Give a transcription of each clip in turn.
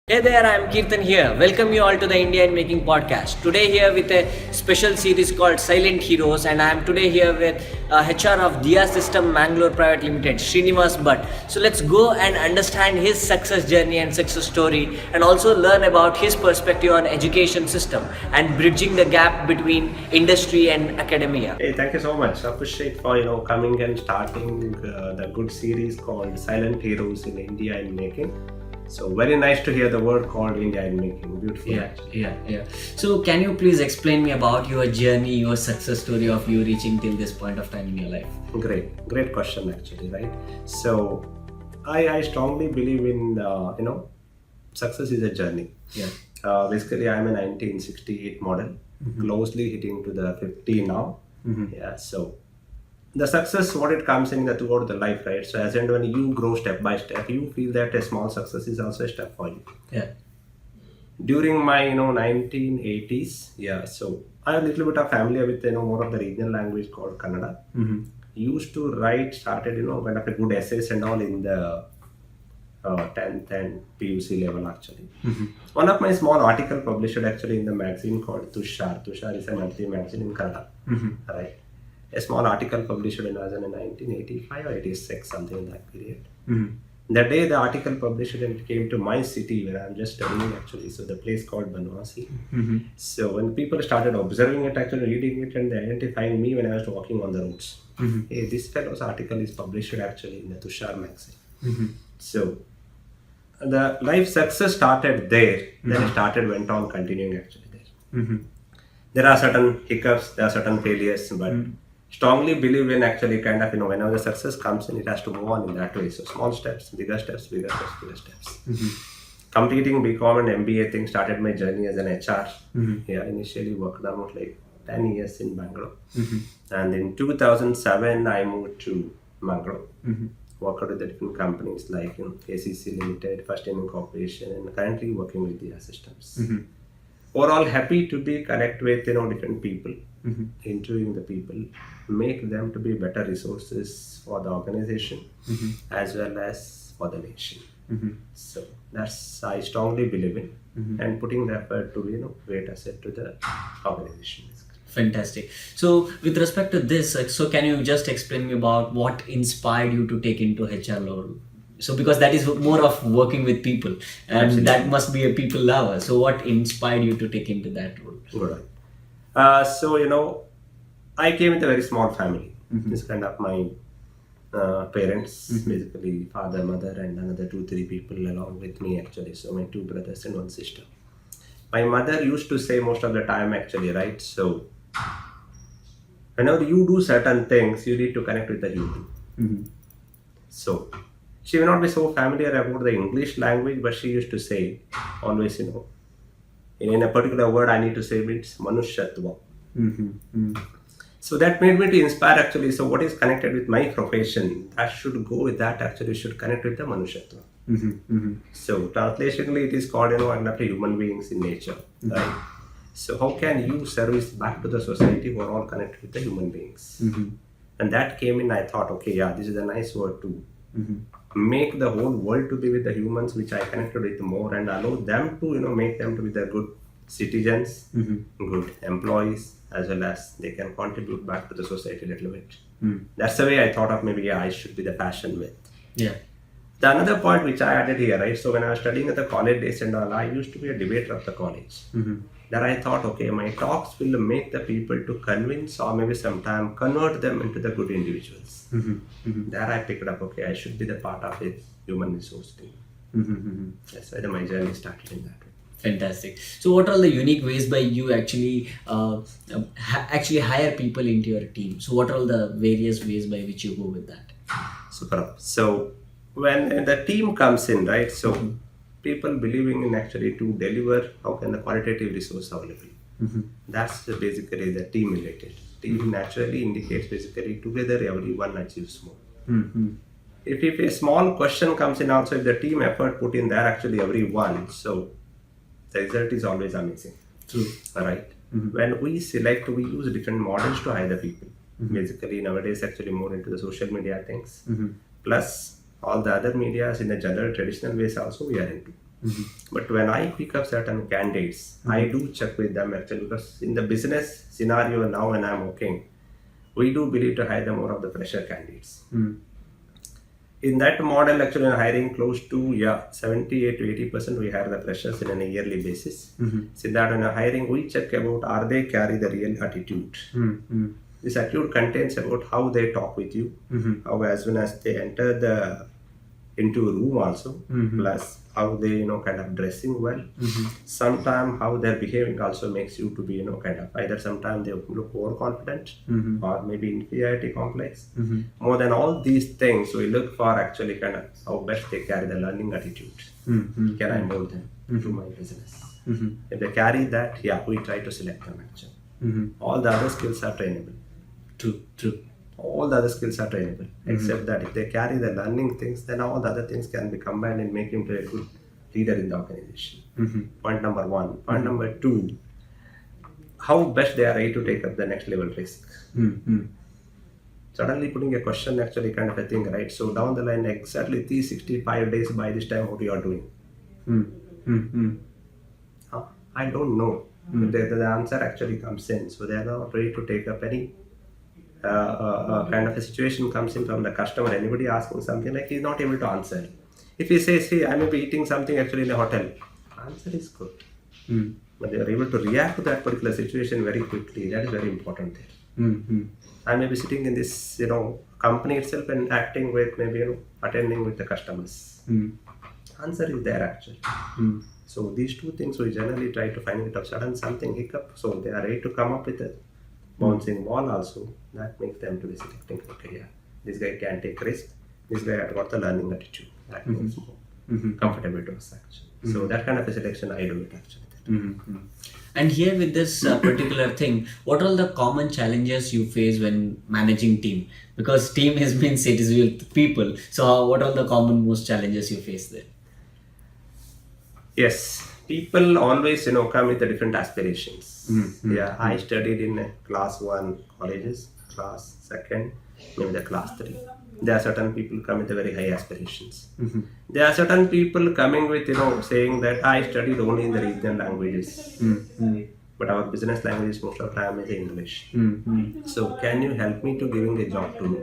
Hey there, I am Kirtan here. Welcome you all to the India in Making podcast. Today here with a special series called Silent Heroes, and I am today here with HR of Diya System Mangalore Private Limited, Shrinivas Bhat. So let's go and understand his success journey and success story, and also learn about his perspective on education system and bridging the gap between industry and academia. Hey, thank you so much. I appreciate for coming and starting the good series called Silent Heroes in India in Making. So very nice to hear the word called India in Making. Beautiful. Yeah. So can you please explain me about your journey, your success story of you reaching till this point of time in your life? Great question actually, right? So I strongly believe in success is a journey. Yeah. Basically, I'm a 1968 model, closely hitting to the 50 now. Yeah. So the success, what it comes in throughout the life, right? So as and when you grow step by step, you feel that a small success is also a step for you. Yeah. During my 1980s, yeah. So I have a little bit of familiar with more of the regional language called Kannada. Used to write, started kind of a good essays and all in the 10th and PUC level actually. One of my small article published actually in the magazine called Tushar. Tushar is a monthly magazine in Kannada, right? A small article published in 1985 or 86, something in that period. The day the article published and it came to my city where I'm just studying actually, so the place called Banwasi. So when people started observing it, actually reading it and identifying me when I was walking on the roads. Hey, this fellow's article is published actually in the Tushar magazine. So the life success started there, then it went on continuing actually there. There are certain hiccups, there are certain failures, but strongly believe in actually kind of, whenever the success comes in, it has to move on in that way. So small steps, bigger steps, bigger steps, bigger steps. Completing BCom and MBA thing started my journey as an HR. Yeah, initially worked almost like 10 years in Bangalore. And in 2007, I moved to Mangalore. Worked with the different companies like ACC Limited, First Name Corporation, and currently working with Diya Systems. Overall, happy to be connect with different people, interviewing the people, make them to be better resources for the organization as well as for the nation. So that's I strongly believe in, and putting the effort to be great asset to the organization. Fantastic. So with respect to this, so can you just explain me about what inspired you to take into HR role? So because that is more of working with people, and Absolutely. that must be a people lover. So what inspired you to take into that role? Good. So I came with a very small family. It's kind of my parents, basically father, mother, and another 2-3 people along with me actually. So my 2 brothers and 1 sister. My mother used to say most of the time actually, right? So whenever you do certain things, you need to connect with the human. So she may not be so familiar about the English language, but she used to say always, in a particular word I need to say it's Manushyatva. So that made me to inspire actually. So what is connected with my profession, that should go with that actually should connect with the Manushyatva. So translationally it is called after human beings in nature, right? So how can you service back to the society who are all connected with the human beings? And that came in, I thought, okay, yeah, this is a nice word to make the whole world to be with the humans, which I connected with more, and allow them to make them to be the good citizens, good employees, as well as they can contribute back to the society a little bit. That's the way I thought of maybe I should be the passion with. Yeah. The another point which I added here, right? So when I was studying at the college days and all, I used to be a debater of the college. That I thought, okay, my talks will make the people to convince or maybe sometime convert them into the good individuals. There I picked up, okay, I should be the part of a human resource team. That's why my journey started in that way. Fantastic. So what are the unique ways by you actually actually hire people into your team? So what are all the various ways by which you go with that? Super. So when the team comes in, right? So people believing in actually to deliver, how can the qualitative resource available? That's basically the team related. Team naturally indicates basically together everyone achieves more. If a small question comes in also, if the team effort put in there actually everyone, so the result is always amazing. True. Right? When we select, we use different models to hire the people. Basically nowadays actually more into the social media things. Plus all the other medias in the general traditional ways also we are into. But when I pick up certain candidates, I do check with them actually, because in the business scenario now when I'm working, we do believe to hire the more of the fresher candidates. In that model, actually, I'm hiring close to 78 to 80% we hire the freshers in a yearly basis. So that when I'm hiring, we check about are they carry the real attitude. This attitude contains about how they talk with you, how as soon as they enter into a room also, plus how they kind of dressing well. Sometimes how they're behaving also makes you to be kind of either sometimes they look overconfident or maybe inferiority complex. More than all these things, we look for actually kind of how best they carry the learning attitude. Can I mold them to my business? If they carry that, we try to select them actually. All the other skills are trainable. True. All the other skills are trainable, except that if they carry the learning things, then all the other things can be combined and make him to a good leader in the organization. Point number one. Point number two, how best they are ready to take up the next level risk. Suddenly putting a question actually kind of a thing, right? So down the line, exactly 365 days by this time, what you are doing? I don't know. The answer actually comes in. So they are not ready to take up any kind of a situation comes in from the customer, anybody asking something like he's not able to answer. If he says, hey, I may be eating something actually in a hotel, answer is good. But they are able to react to that particular situation very quickly. That is very important there. I may be sitting in this, company itself and acting with maybe, attending with the customers. Answer is there actually. So these two things we generally try to find it of sudden something hiccup. So they are ready to come up with a bouncing ball also. That makes them to be selecting, okay, this guy can take risk. This guy has got the learning attitude. That makes more comfortable to us actually. So that kind of a selection I do it actually. And here with this particular thing, what are the common challenges you face when managing team? Because team has been said is with people. So what are the common most challenges you face there? Yes, people always come with the different aspirations. I studied in class 1 colleges, class 2, maybe the class 3. There are certain people come with very high aspirations. There are certain people coming with saying that I studied only in the regional languages, but our business language most of the time is English. So can you help me to giving a job to me?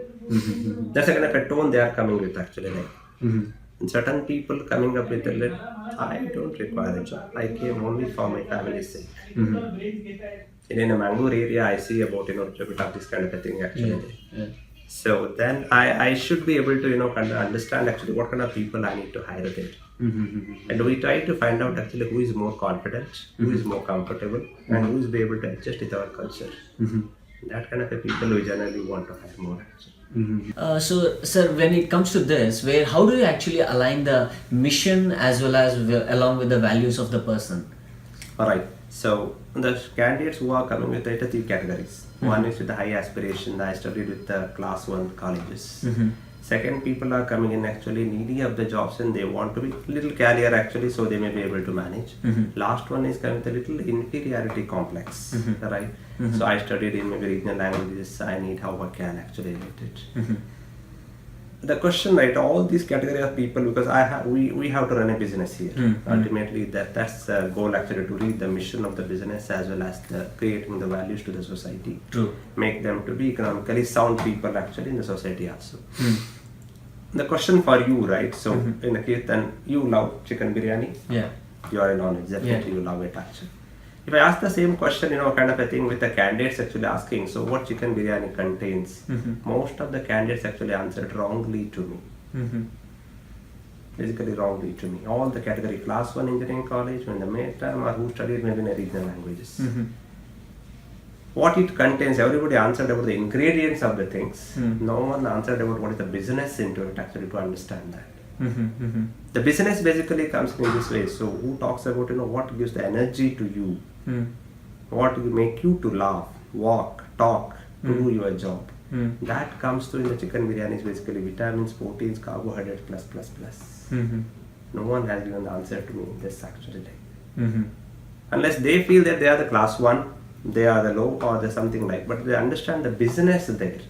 That's a kind of a tone they are coming with actually. And certain people coming up with I don't require a job. I came only for my family's sake. In a Mangalore area, I see about a bit of this kind of a thing actually. So then I should be able to kind of understand actually what kind of people I need to hire there. And we try to find out actually who is more confident, who is more comfortable, and who is be able to adjust with our culture. That kind of a people we generally want to hire more actually. So, sir, when it comes to this, how do you actually align the mission as well as along with the values of the person? All right. So the candidates who are coming with 3 categories. One is with the high aspiration. I studied with the class 1 colleges. Second, people are coming in actually needy of the jobs and they want to be little career actually, so they may be able to manage. Last one is coming with a little inferiority complex, right? So I studied in maybe regional languages. I need how I can actually rate it. The question, right? All these categories of people, because we have to run a business here. Ultimately, that's the goal actually, to reach the mission of the business as well as creating the values to the society. True. Make them to be economically sound people actually in the society also. The question for you, right? So in the case, then you love chicken biryani. Yeah. You are a non-veg, definitely you love it actually. If I ask the same question, kind of a thing with the candidates actually asking, so what chicken biryani contains? Most of the candidates actually answered wrongly to me. Basically wrongly to me. All the category class 1 engineering college, when the midterm or who studied maybe in the regional languages. What it contains, everybody answered about the ingredients of the things. No one answered about what is the business into it actually to understand that. The business basically comes in this way. So who talks about what gives the energy to you, what will make you to laugh, walk, talk, to do your job. That comes to in the chicken biryani is basically vitamins, proteins, carbohydrates, plus. No one has given the answer to me in this actually. Unless they feel that they are the class 1, they are the low or the something like, but they understand the business there.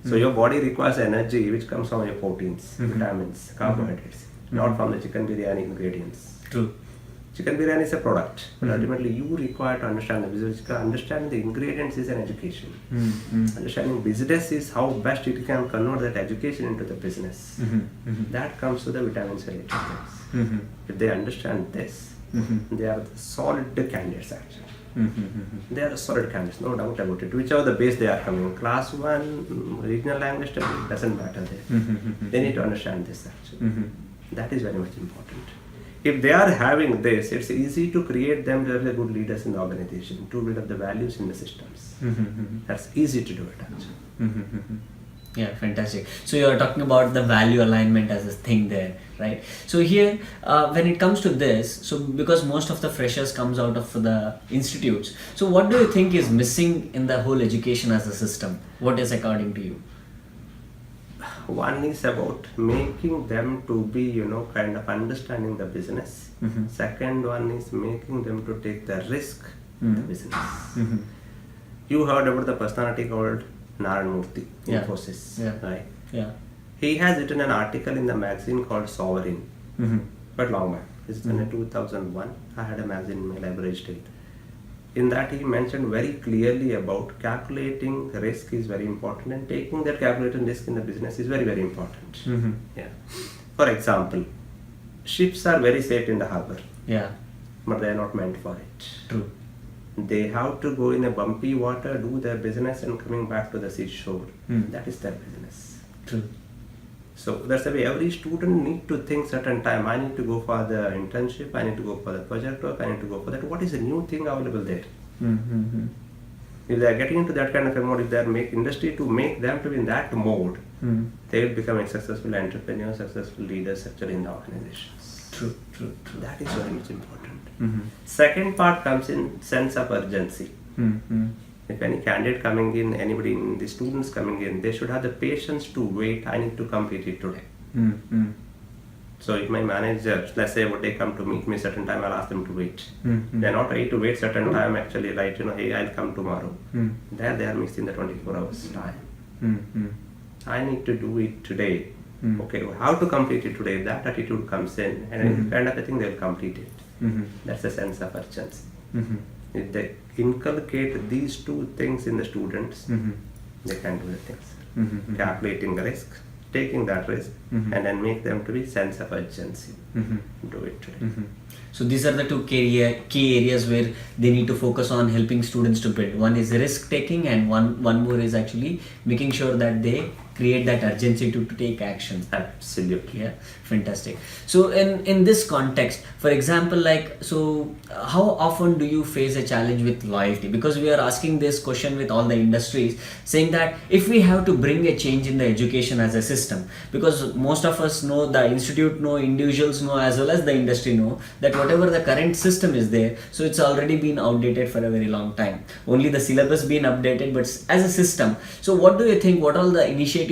So your body requires energy which comes from your proteins, vitamins, carbohydrates. not from the chicken biryani ingredients. True. Chicken biryani is a product, but ultimately you require to understand the business. Understanding the ingredients is an education. Understanding business is how best it can convert that education into the business. That comes to the vitamins related things. If they understand this, they are the solid candidates actually. They are the solid candidates, no doubt about it. Whichever the base they are coming, class 1, regional language study, doesn't matter there. They need to understand this actually. That is very much important. If they are having this, it's easy to create them to be good leaders in the organization, to build up the values in the systems. That's easy to do it actually. Yeah, fantastic. So you are talking about the value alignment as a thing there, right? So here, when it comes to this, so because most of the freshers comes out of the institutes, so what do you think is missing in the whole education as a system? What is according to you? One is about making them to be, kind of understanding the business. Second one is making them to take the risk in the business. You heard about the personality called Narayan Murthy, Infosys, right? Yeah. He has written an article in the magazine called Sovereign, but long back. It's in 2001. I had a magazine in my library still. In that he mentioned very clearly about calculating risk is very important, and taking that calculated risk in the business is very, very important. Yeah. For example, ships are very safe in the harbor. Yeah. But they are not meant for it. True. They have to go in a bumpy water, do their business, and coming back to the seashore. That is their business. True. So that's the way every student need to think certain time. I need to go for the internship, I need to go for the project work, I need to go for that. What is the new thing available there? If they are getting into that kind of a mode, if they are make industry to make them to be in that mode, they will become a successful entrepreneur, successful leaders actually in the organizations. True. That is very much important. Second part comes in sense of urgency. If any candidate coming in, anybody in the students coming in, they should have the patience to wait. I need to complete it today. So if my manager, let's say they come to meet me certain time, I'll ask them to wait. They're not ready to wait certain time actually, right? Hey, I'll come tomorrow. There they are missing the 24 hours time. I need to do it today. Okay, how to complete it today? That attitude comes in, and kind of a thing they'll complete it. That's a sense of urgency. If they inculcate these two things in the students, they can do the things. Calculating the risk, taking that risk, and then make them to be sense of urgency. Do it today. So these are the two key areas where they need to focus on helping students to build. One is risk taking, and one more is actually making sure that they create that urgency to take action. Absolutely. Yeah, fantastic. So in this context, for example, how often do you face a challenge with loyalty? Because we are asking this question with all the industries, saying that if we have to bring a change in the education as a system, because most of us know, the institute know, individuals know, as well as the industry know, that whatever the current system is there, so it's already been outdated for a very long time. Only the syllabus been updated, but as a system. So what do you think, what all the initiatives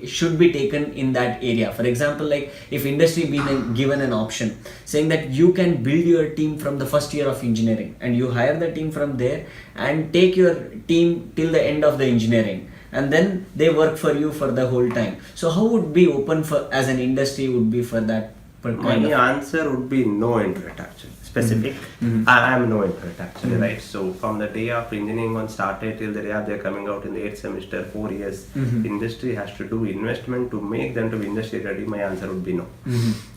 should be taken in that area? For example, like if industry been given an option saying that you can build your team from the first year of engineering, and you hire the team from there and take your team till the end of the engineering, and then they work for you for the whole time. So how would be open for as an industry would be for that? My answer would be no into it actually. Specific. I am no into it actually, right? So from the day of engineering one started till the day they're coming out in the 8th semester, 4 years, industry has to do investment to make them to be industry ready. My answer would be no,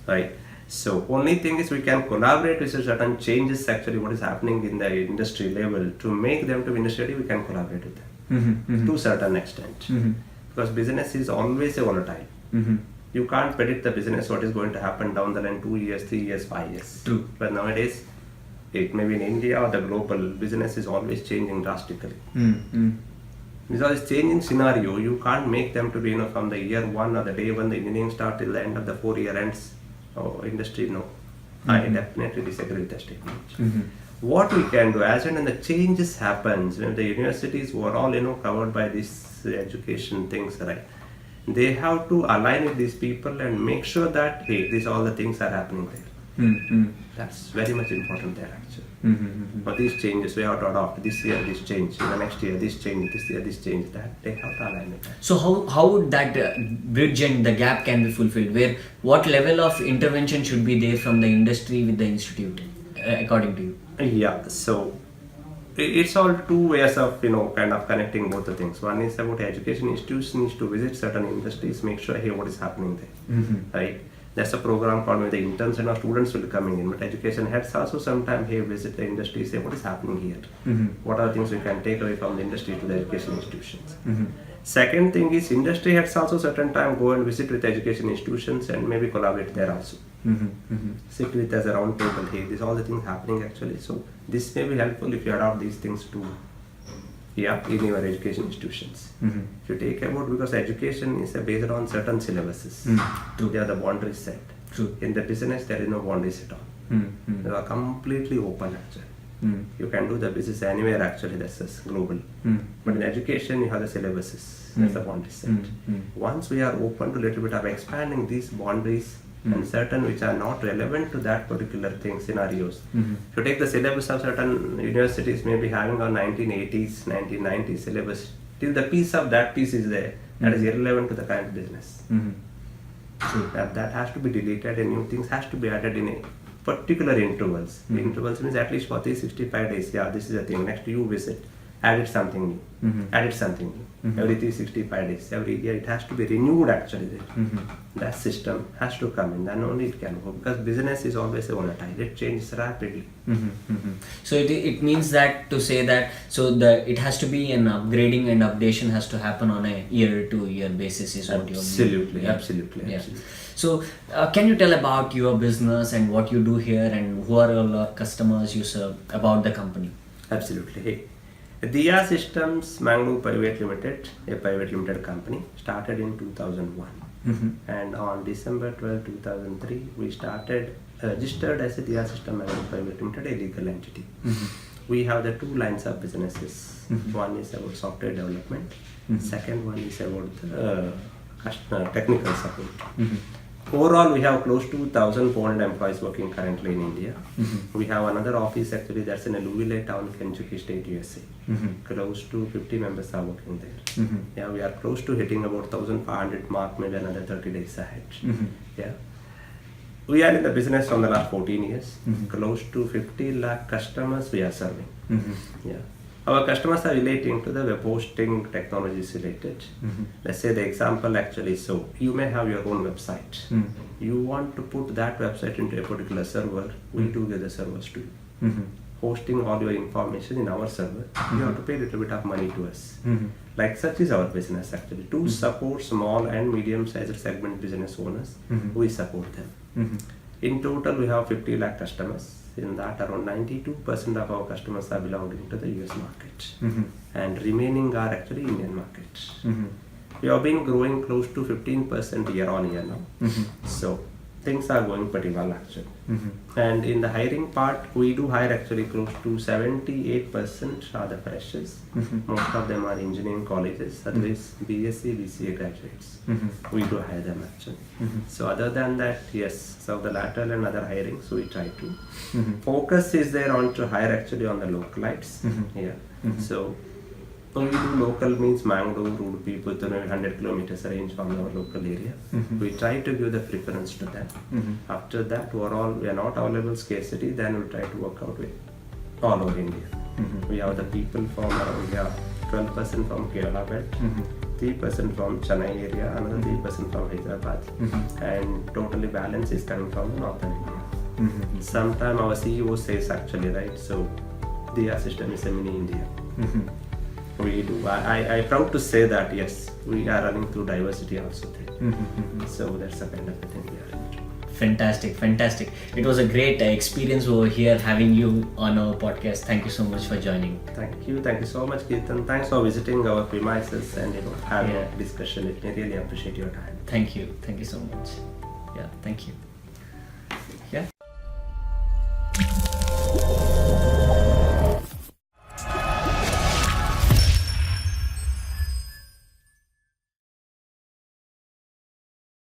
right? So only thing is we can collaborate with certain changes actually what is happening in the industry level to make them to be industry ready. We can collaborate with them to a certain extent, because business is always a volatile. You can't predict the business, what is going to happen down the line 2 years, 3 years, 5 years. True. But nowadays, it may be in India or the global, business is always changing drastically. Because it's changing scenario, you can't make them to be, from the year 1 or the day when the engineering start till the end of the 4-year ends. Industry, no. I definitely disagree with that statement. What we can do, as and when the changes happens, when the universities were all, covered by this education things, right? They have to align with these people and make sure that, hey, these all the things are happening there. That's very much important there actually. For these changes, we have to adopt. This year, this change. In the next year, this change. This year, this change. That they have to align it. So how would that bridge and the gap can be fulfilled? Where what level of intervention should be there from the industry with the institute, according to you? Yeah. So it's all two ways of kind of connecting both the things. One is about education institutions to visit certain industries, make sure hey what is happening there, right? There's a program called where the interns and our students will be coming in, but education heads also sometimes hey visit the industry, say what is happening here, what are the things we can take away from the industry to the education institutions. Second thing is industry heads also certain time go and visit with education institutions and maybe collaborate there also. Sit with us around table, hey, these all the things happening actually. So this may be helpful if you adopt these things too. Yeah, in your education institutions. If you take about because education is based on certain syllabuses. They are the boundaries set. True. In the business there is no boundaries at all. They are completely open actually. You can do the business anywhere actually, that's just global. But in education you have the syllabuses, that's the boundaries set. Once we are open to a little bit of expanding these boundaries and certain which are not relevant to that particular thing scenarios. If you take the syllabus of certain universities maybe having a 1980s, 1990s syllabus, till the piece of that piece is there, that is irrelevant to the current business. That has to be deleted and new things has to be added in a particular intervals. Intervals means at least 40, 65 days. Yeah, this is the thing. Next you visit, added something new, added something new. Every 365 days, every year it has to be renewed actually there. That system has to come in, then only it can work because business is always volatile, it changes rapidly. So it means that to say that it has to be an upgrading and updation has to happen on a year to year basis is what you're Absolutely, yeah. absolutely, Yeah. absolutely. So can you tell about your business and what you do here and who are all our customers you serve, about the company? Absolutely. Hey, Diya Systems Mangalore Private Limited, a private limited company, started in 2001. And on December 12, 2003, we started registered as a Diya System Mangalore Private Limited, a legal entity. We have the two lines of businesses. One is about software development. Second one is about the technical support. Overall, we have close to 1,400 employees working currently in India. We have another office actually that's in a Louisville town, Kentucky State, USA. Close to 50 members are working there. Yeah, we are close to hitting about 1,500 mark, maybe another 30 days ahead. Yeah. We are in the business from the last 14 years. Close to 50 lakh customers we are serving. Yeah. Our customers are relating to the web hosting technologies related. Let's say the example actually, so you may have your own website. You want to put that website into a particular server, we do give the servers to you. Hosting all your information in our server, you have to pay a little bit of money to us. Like such is our business actually. To support small and medium-sized segment business owners, we support them. In total, we have 50 lakh customers. In that, around 92% of our customers are belonging to the US market, and remaining are actually Indian market. We have been growing close to 15% year on year now. So things are going pretty well actually. And in the hiring part, we do hire actually close to 78% are the freshers. Most of them are engineering colleges, otherwise BSc, BCA graduates. We do hire them actually. So other than that, yes, so the lateral and other hiring, so we try to. Focus is there on to hire actually on the localites. Yeah. So we do local means Mangalore, rural people to 100 kilometers range from our local area. We try to give the preference to them. After that, overall, we are not available scarcity, then we try to work out with all over India. We have the people from around 12% from Kerala belt, 3% from Chennai area, another 3% from Hyderabad, and totally balance is coming from northern India. Sometime our CEO says actually, right, so Diya system is a mini India. We do. I proud to say that yes, we are running through diversity also there. So that's the kind of a thing we are into. Fantastic. It was a great experience over here having you on our podcast. Thank you so much for joining. Thank you so much, Keertan. Thanks for visiting our premises and having a discussion. I really appreciate your time. Thank you so much. Yeah, thank you.